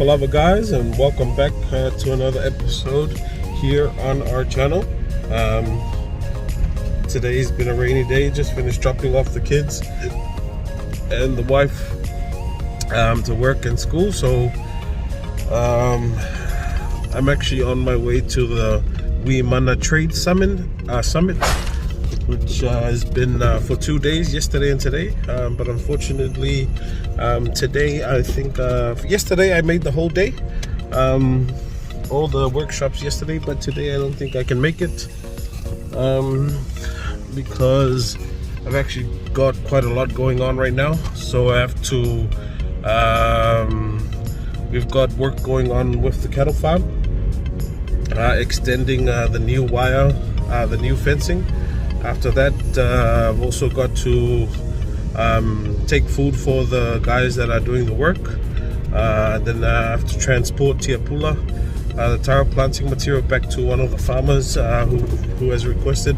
Palava guys, and welcome back to another episode here on our channel. Today's been a rainy day. Just finished dropping off the kids and the wife to work and school, so I'm actually on my way to the Mana Trade Summit, which has been for 2 days, yesterday and today, but unfortunately today, I think yesterday I made the whole day, all the workshops yesterday, but today I don't think I can make it because I've actually got quite a lot going on right now. So I have to we've got work going on with the cattle farm, extending the new wire, the new fencing. After that, I've also got to take food for the guys that are doing the work. Then I have to transport tiapula, the taro planting material, back to one of the farmers who has requested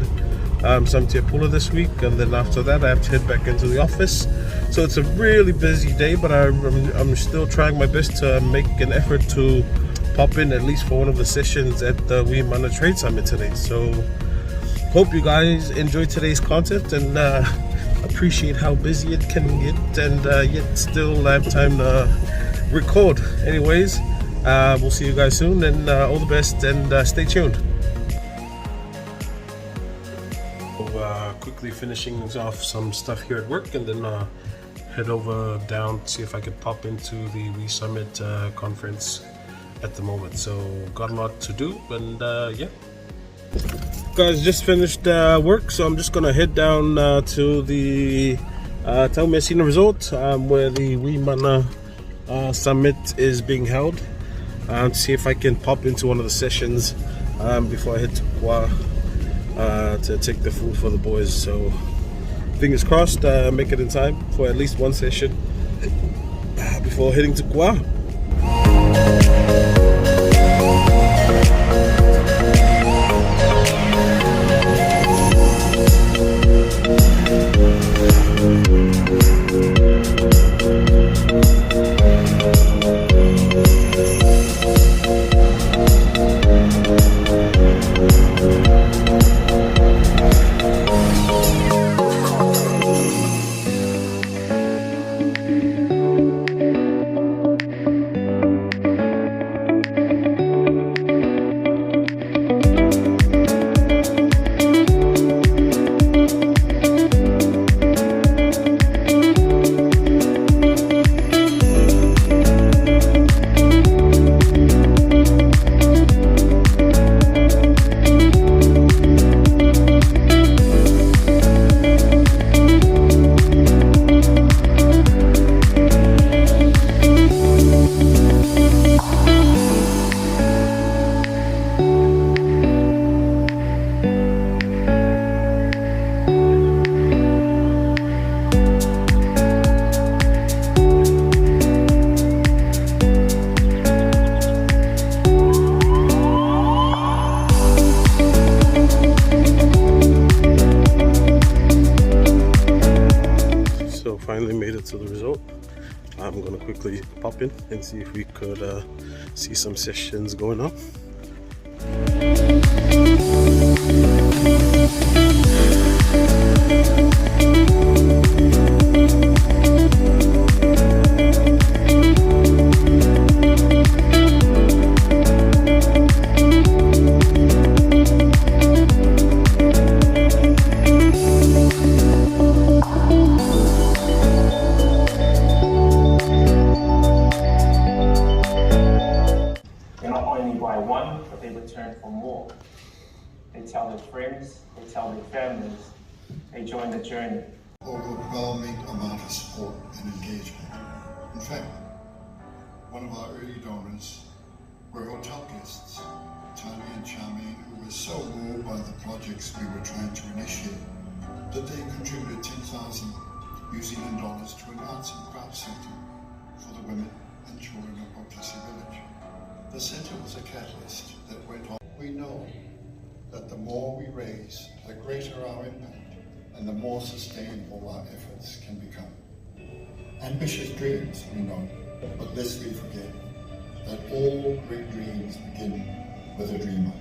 some tiapula this week. And then after that, I have to head back into the office. So it's a really busy day, but I'm still trying my best to make an effort to pop in at least for one of the sessions at the Mana Trade Summit today. So hope you guys enjoy today's content and appreciate how busy it can get, and yet still have time to record. Anyways, we'll see you guys soon, and all the best, and stay tuned. So, quickly finishing off some stuff here at work, and then head over down to see if I could pop into the Summit conference at the moment. So got a lot to do, and yeah. Guys, just finished work, so I'm just gonna head down to the Taumesina Resort, where the Mana Summit is being held, to see if I can pop into one of the sessions before I head to Kua to take the food for the boys. So fingers crossed, make it in time for at least one session before heading to Kua. Finally made it to the resort. I'm gonna quickly pop in and see if we could see some sessions going on. For more. They tell their friends, they tell their families, they join the journey. Overwhelming amount of support and engagement. In fact, one of our early donors were hotel guests, Tony and Charmaine, who were so moved by the projects we were trying to initiate that they contributed 10,000 New Zealand dollars to an arts and crafts center for the women and children of Otasi village. The center was a catalyst that went on. We know that the more we raise, the greater our impact and the more sustainable our efforts can become. Ambitious dreams, we know, but lest we forget, that all great dreams begin with a dreamer,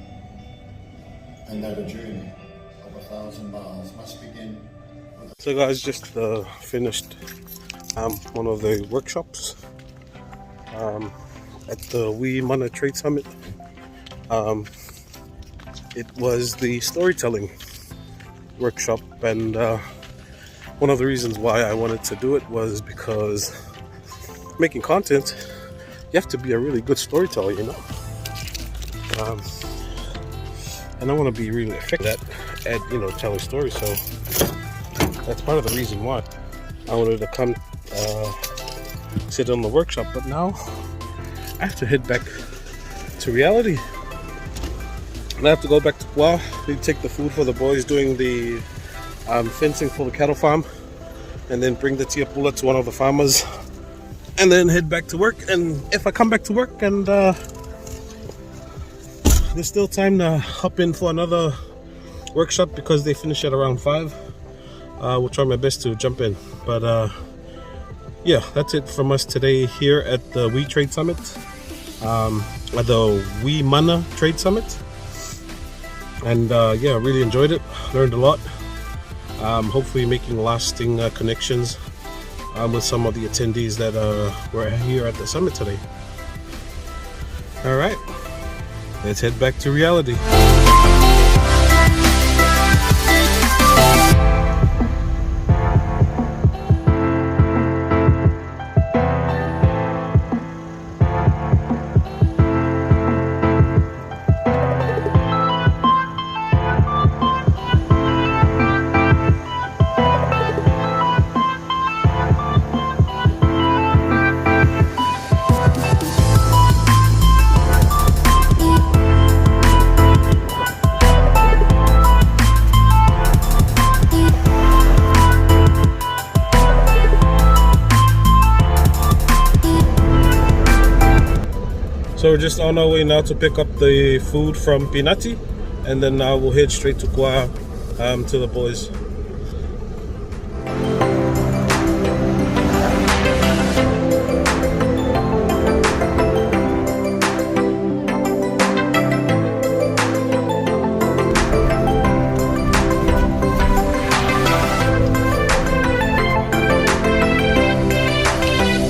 and that a journey of 1,000 miles must begin with So guys, just finished one of the workshops at the We Mana Trade Summit. It was the storytelling workshop, and one of the reasons why I wanted to do it was because making content, you have to be a really good storyteller, you know. And I want to be really effective at telling stories. So that's part of the reason why I wanted to come sit on the workshop. But now I have to head back to reality. And I have to go back to Kwa, take the food for the boys doing the fencing for the cattle farm, and then bring the tiapula to one of the farmers, and then head back to work. And if I come back to work and there's still time to hop in for another workshop because they finish at around 5, we'll try my best to jump in. But yeah, that's it from us today here at the We Trade Summit, at the We Mana Trade Summit. And yeah, really enjoyed it, learned a lot. Hopefully making lasting connections with some of the attendees that were here at the summit today. All right, let's head back to reality. So we're just on our way now to pick up the food from Pinati, and then now we'll head straight to Kwa to the boys.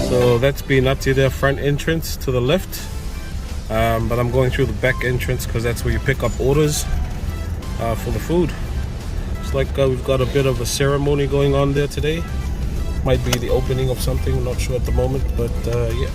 So that's Pinati, their front entrance to the left. But I'm going through the back entrance because that's where you pick up orders for the food. It's like we've got a bit of a ceremony going on there today. Might be the opening of something, I'm not sure at the moment, but yeah.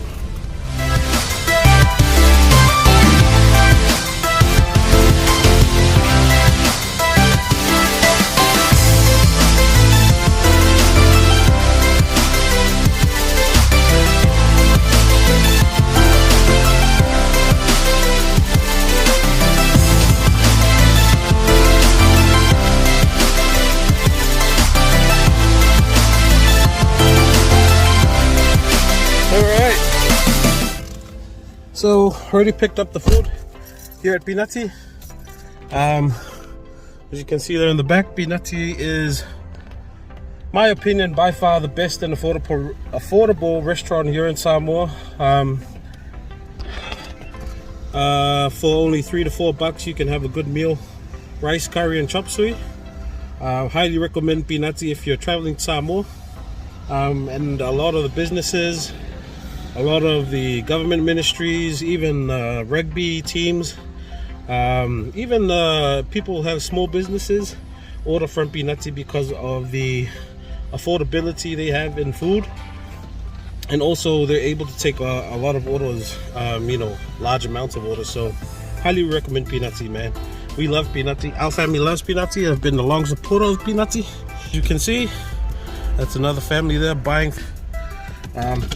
So already picked up the food here at Pinati. As you can see there in the back, Pinati is, my opinion, by far the best and affordable restaurant here in Samoa. For only $3 to $4 you can have a good meal, rice, curry and chop suey. Highly recommend Pinati if you're traveling to Samoa. And a lot of the businesses, a lot of the government ministries, even rugby teams, even people who have small businesses order from Pinati because of the affordability they have in food, and also they're able to take a lot of orders, large amounts of orders. So highly recommend Pinati, man. We love Pinati. Our family loves Pinati. I've been a long supporter of Pinati. As you can see, that's another family there buying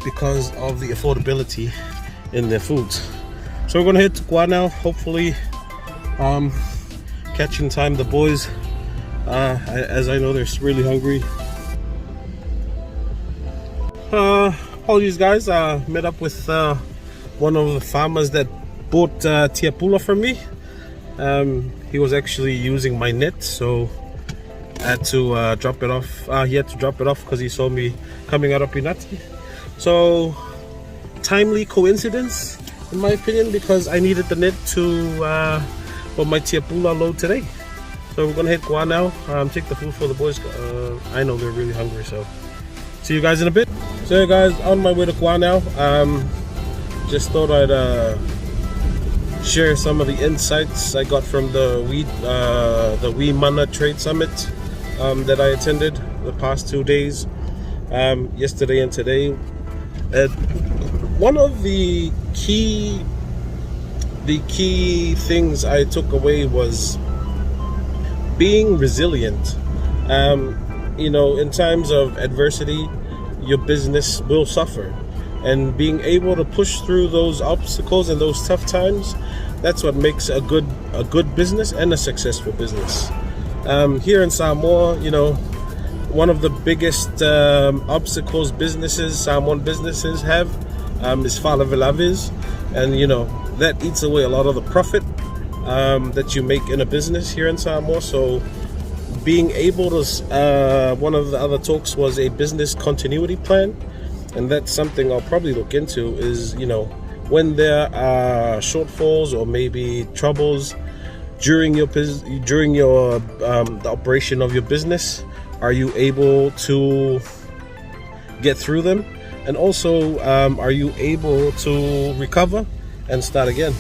because of the affordability in their foods. So we're gonna head to Kwa now, hopefully catching time the boys, as I know they're really hungry. Apologies guys, met up with one of the farmers that bought tiapula from me. He was actually using my net, so I had to drop it off. He had to drop it off because he saw me coming out of Pinati. So timely coincidence in my opinion, because I needed the net to for my tiapula load today. So we're gonna hit Gua now, take the food for the boys. I know they're really hungry, so see you guys in a bit. So yeah, guys, on my way to Gua now. Just thought I'd share some of the insights I got from the We Mana Trade Summit that I attended the past 2 days, yesterday and today. And one of the key things I took away was being resilient. You know, in times of adversity, your business will suffer, and being able to push through those obstacles and those tough times, that's what makes a good business and a successful business. Here in Samoa, you know, one of the biggest obstacles Samoan businesses have is falavilavis, and you know, that eats away a lot of the profit that you make in a business here in Samoa. So being able to, one of the other talks was a business continuity plan, and that's something I'll probably look into, is, you know, when there are shortfalls or maybe troubles during the operation of your business, are you able to get through them? And also, are you able to recover and start again?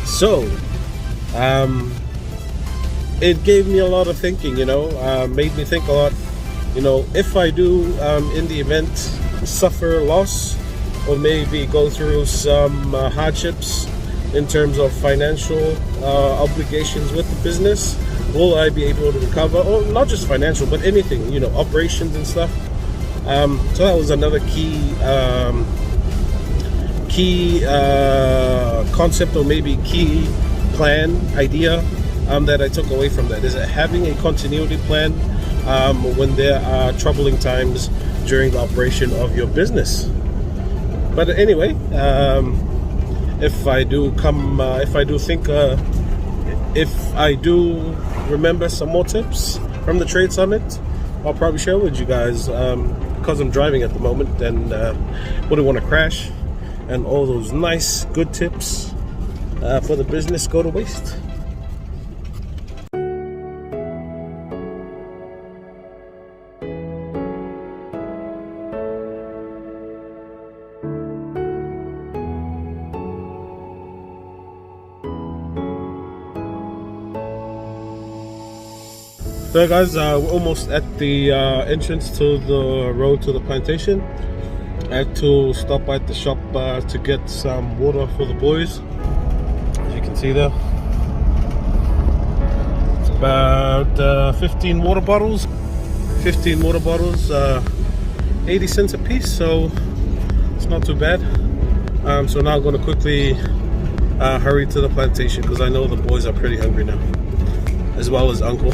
So it gave me a lot of thinking, you know, made me think a lot, you know, if I do in the event suffer loss or maybe go through some hardships in terms of financial obligations with the business, will I be able to recover? Or not just financial, but anything, you know, operations and stuff. So that was another key concept, or maybe key idea that I took away from that, is having a continuity plan when there are troubling times during the operation of your business. But anyway, if I do remember some more tips from the Trade Summit, I'll probably share with you guys, because I'm driving at the moment and wouldn't want to crash, and all those nice good tips for the business go to waste. So guys, we're almost at the entrance to the road to the plantation. I had to stop by at the shop to get some water for the boys. As you can see there, it's about 15 water bottles, 80 cents a piece, so it's not too bad. So now I'm going to quickly hurry to the plantation, because I know the boys are pretty hungry now, as well as Uncle.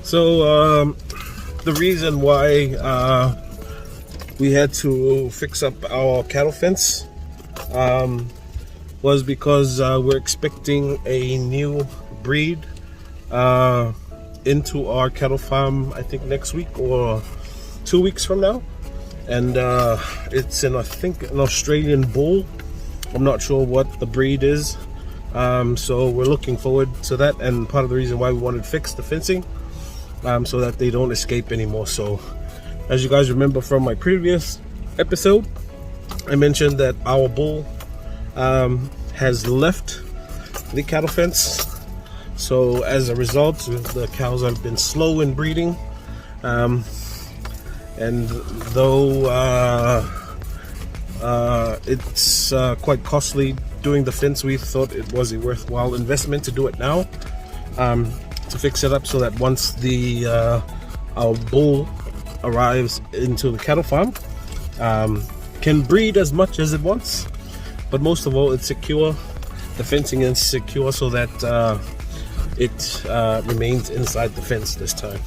So the reason why we had to fix up our cattle fence was because we're expecting a new breed into our cattle farm, I think next week or 2 weeks from now, and it's I think an Australian bull. I'm not sure what the breed is, so we're looking forward to that, and part of the reason why we wanted to fix the fencing, so that they don't escape anymore. So as you guys remember from my previous episode, I mentioned that our bull has left the cattle fence. So as a result, the cows have been slow in breeding, and though it's quite costly doing the fence, we thought it was a worthwhile investment to do it now, to fix it up so that once our bull arrives into the cattle farm, can breed as much as it wants, but most of all, it's secure the fencing is secure so that it remains inside the fence this time.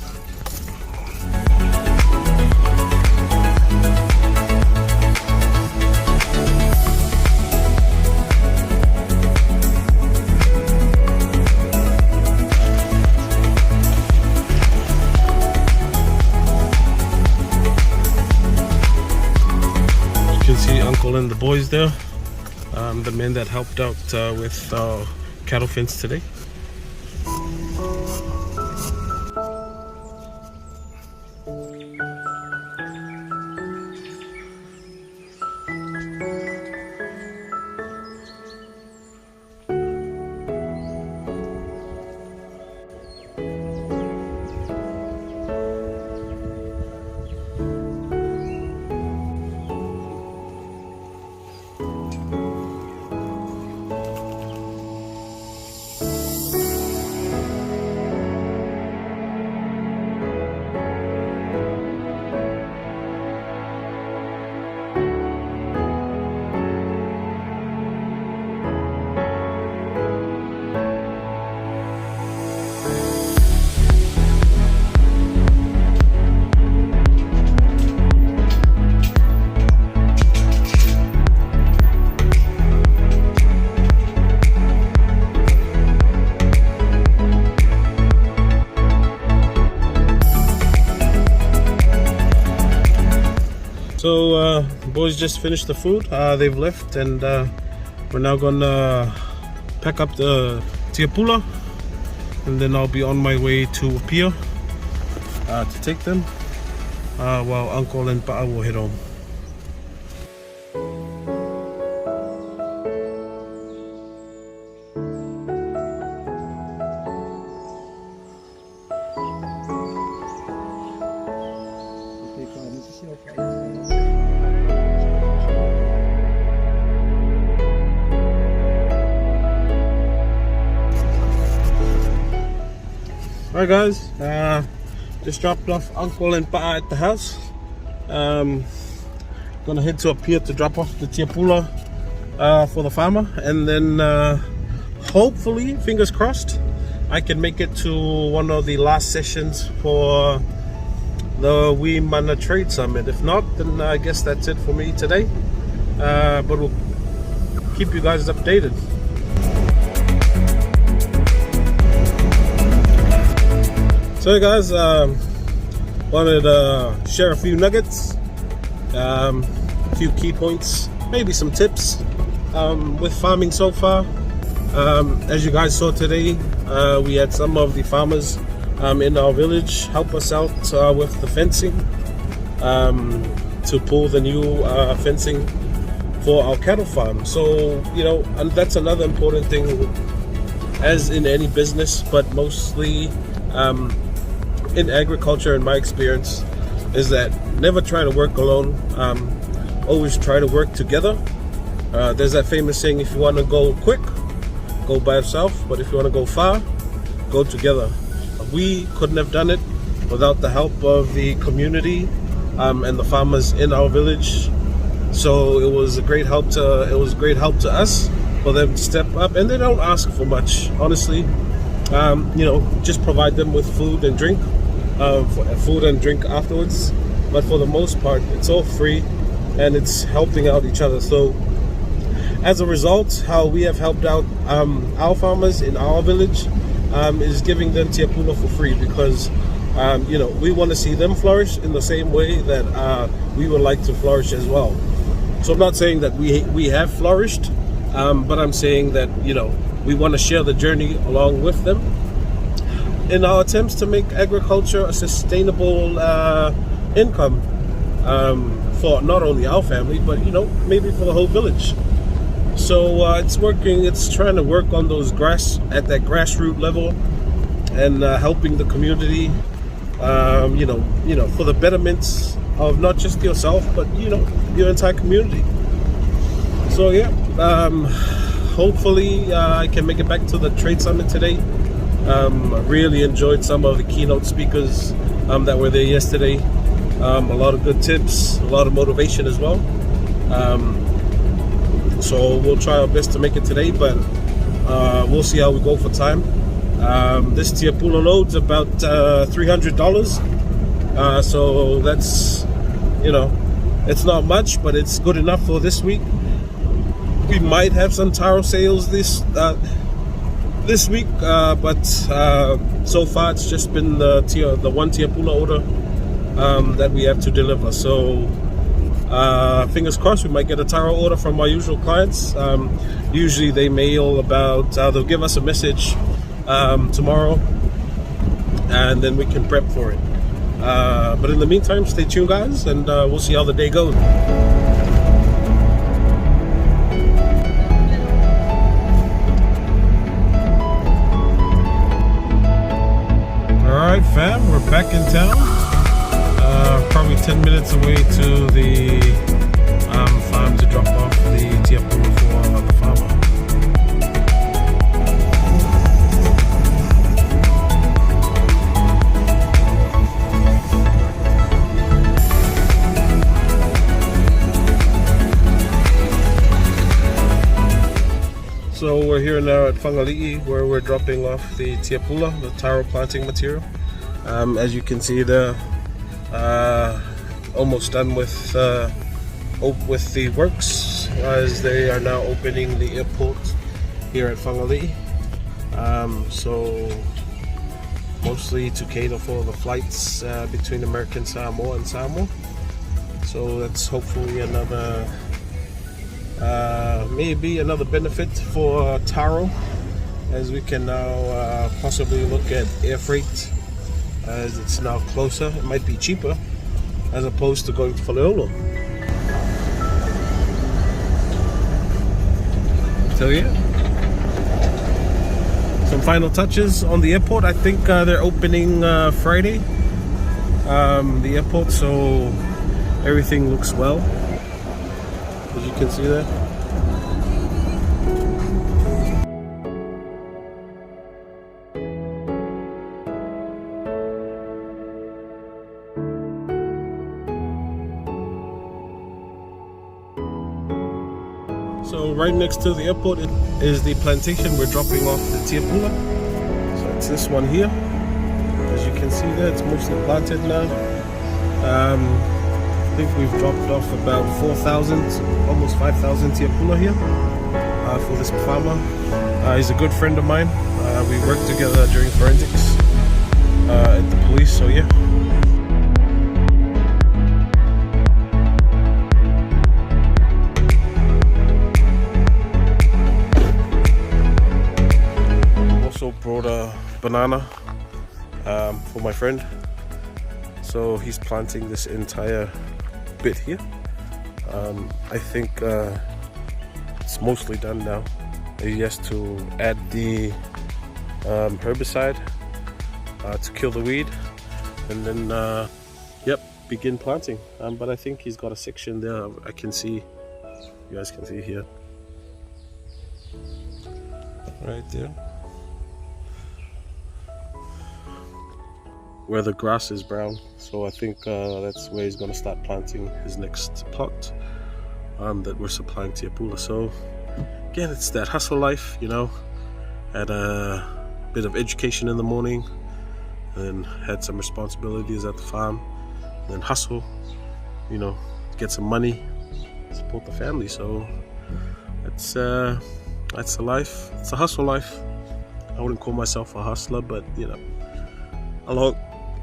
You can see Uncle and the boys there, the men that helped out with cattle fence today. So boys just finished the food. They've left, and we're now gonna pack up the tiapula, and then I'll be on my way to a pier to take them, while Uncle and Pa'a will head home. Alright guys, just dropped off Uncle and Pa'a at the house. Gonna head to a pier to drop off the tiapula for the farmer, and then hopefully, fingers crossed, I can make it to one of the last sessions for the Wee Mana Trade Summit. If not, then I guess that's it for me today, but we'll keep you guys updated. So hey guys, wanted to share a few nuggets, a few key points, maybe some tips with farming so far. As you guys saw today, we had some of the farmers in our village help us out with the fencing, to pull the new fencing for our cattle farm. So, you know, and that's another important thing, as in any business, but mostly in agriculture, in my experience, is that never try to work alone. Always try to work together. There's that famous saying, if you want to go quick, go by yourself, but if you want to go far, go together. We couldn't have done it without the help of the community and the farmers in our village. So it was a great help to us for them to step up, and they don't ask for much, honestly. You know, just provide them with food and drink afterwards. But for the most part, it's all free, and it's helping out each other. So as a result, how we have helped out our farmers in our village is giving them tiapula for free, because you know, we want to see them flourish in the same way that we would like to flourish as well. So I'm not saying that we have flourished, but I'm saying that, you know, we want to share the journey along with them in our attempts to make agriculture a sustainable income for not only our family, but, you know, maybe for the whole village. So it's working. It's trying to work on those at that grassroots level, and helping the community, you know, for the betterments of not just yourself, but, you know, your entire community. So yeah, hopefully I can make it back to the Trade Summit today. I really enjoyed some of the keynote speakers that were there yesterday. A lot of good tips, a lot of motivation as well. So we'll try our best to make it today, but we'll see how we go for time. This tiapula load's about $300, so that's, you know, it's not much, but it's good enough for this week. We might have some taro sales this week, but so far it's just been the one tiapula order that we have to deliver. So fingers crossed we might get a taro order from our usual clients. Usually they mail about, they'll give us a message tomorrow, and then we can prep for it. But in the meantime, stay tuned, guys, and we'll see how the day goes. Alright fam, we're back in town. Probably 10 minutes away to the farm to drop off the tiapula for the farmer. So we're here now at Whangali'i, where we're dropping off the tiapula, the taro planting material. As you can see, they're almost done with the works, as they are now opening the airport here at Whangali'i. So mostly to cater for the flights between American Samoa and Samoa. So that's hopefully another maybe another benefit for taro, as we can now possibly look at air freight, as it's now closer. It might be cheaper as opposed to going to Faleolo. So yeah, some final touches on the airport. I think they're opening Friday, the airport, so everything looks well, as you can see there. So right next to the airport is the plantation. We're dropping off the tiapula. So it's this one here. As you can see there, it's mostly planted now. I think we've dropped off about 4,000, almost 5,000 tiapula here for this farmer. He's a good friend of mine. We worked together during forensics at the police, so yeah. Brought a banana for my friend, so he's planting this entire bit here. I think it's mostly done now. He has to add the herbicide to kill the weed, and then begin planting. But I think he's got a section there. I can see, you guys can see here, right there, where the grass is brown. So I think that's where he's going to start planting his next plot that we're supplying tiapula. So again, it's that hustle life, you know. Had a bit of education in the morning, and had some responsibilities at the farm, and then hustle, you know, get some money, support the family. So that's the life. It's a hustle life. I wouldn't call myself a hustler, but you know,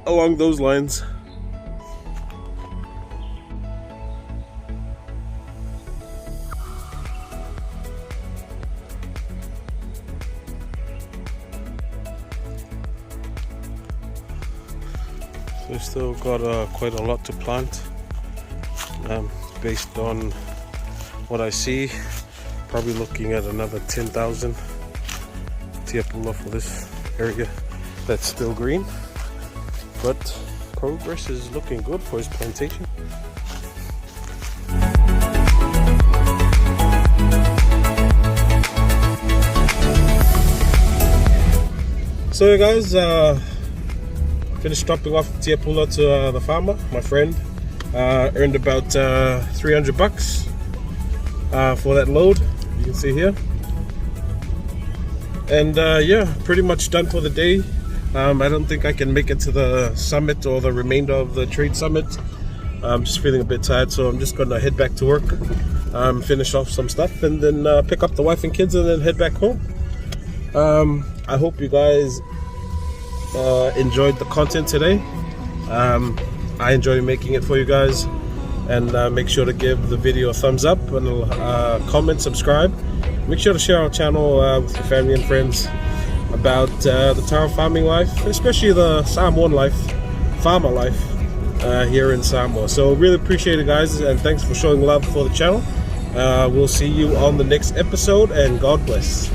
along those lines. So we've still got quite a lot to plant. Based on what I see, probably looking at another 10,000 tiapula for this area that's still green. But progress is looking good for his plantation. So you guys, finished dropping off tiapula to the farmer, my friend. Earned about 300 bucks for that load. You can see here. And yeah, pretty much done for the day. I don't think I can make it to the summit or the remainder of the trade summit. I'm just feeling a bit tired, so I'm just gonna head back to work, finish off some stuff, and then pick up the wife and kids and then head back home. I hope you guys enjoyed the content today. I enjoy making it for you guys, and make sure to give the video a thumbs up and comment, subscribe. Make sure to share our channel with your family and friends about the taro farming life, especially the Samoan life, farmer life here in Samoa. So really appreciate it, guys, and thanks for showing love for the channel. We'll see you on the next episode, and God bless.